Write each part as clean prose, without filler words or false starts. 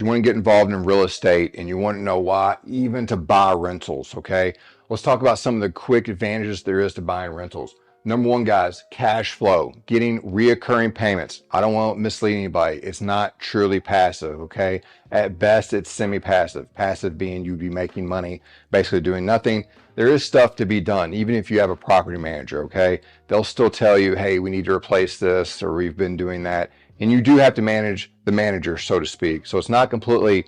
You want to get involved in real estate and you want to know why, even to buy rentals, okay? Let's talk about some of the quick advantages there is to buying rentals. Number one, guys, cash flow, getting reoccurring payments. I don't want to mislead anybody. It's not truly passive, okay? At best, it's semi-passive. Passive being you'd be making money, basically doing nothing. There is stuff to be done, even if you have a property manager, okay? They'll still tell you, hey, we need to replace this, or we've been doing that. And you do have to manage the manager, so to speak. So it's not completely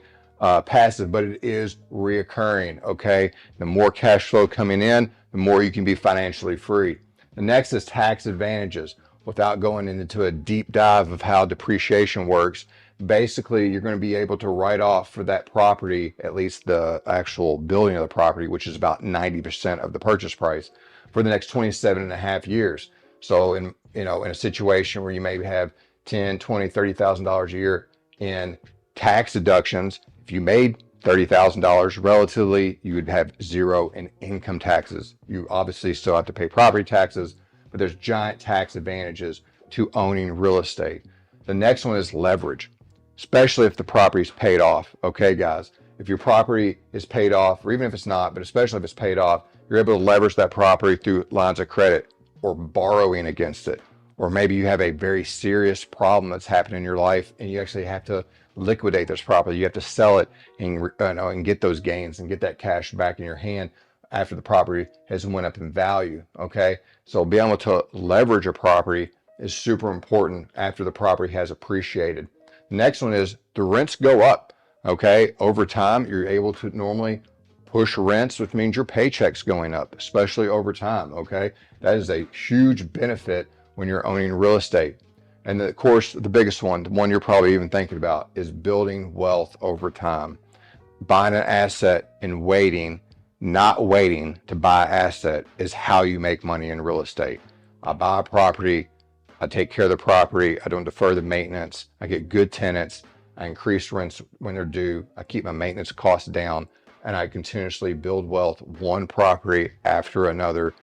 passive, but it is reoccurring, okay? The more cash flow coming in, the more you can be financially free. The next is tax advantages. Without going into a deep dive of how depreciation works, basically you're going to be able to write off for that property, at least the actual building of the property, which is about 90% of the purchase price, for the next 27 and a half years. So in a situation where you maybe have 10, 20, $30,000 a year in tax deductions, if you made $30,000 relatively, you would have zero in income taxes. You obviously still have to pay property taxes, but there's giant tax advantages to owning real estate. The next one is leverage, especially if the property is paid off. Okay, guys, if your property is paid off, or even if it's not, but especially if it's paid off, you're able to leverage that property through lines of credit or borrowing against it. Or maybe you have a very serious problem that's happened in your life and you actually have to liquidate this property. You have to sell it and get those gains and get that cash back in your hand after the property has went up in value. Okay, so being able to leverage a property is super important after the property has appreciated. The next one is the rents go up. Okay, over time you're able to normally push rents, which means your paycheck's going up, especially over time. Okay, that is a huge benefit when you're owning real estate. And of course, the biggest one, the one you're probably even thinking about, is building wealth over time. Buying an asset and waiting, not waiting to buy an asset, is how you make money in real estate. I buy a property, I take care of the property, I don't defer the maintenance, I get good tenants, I increase rents when they're due, I keep my maintenance costs down, and I continuously build wealth one property after another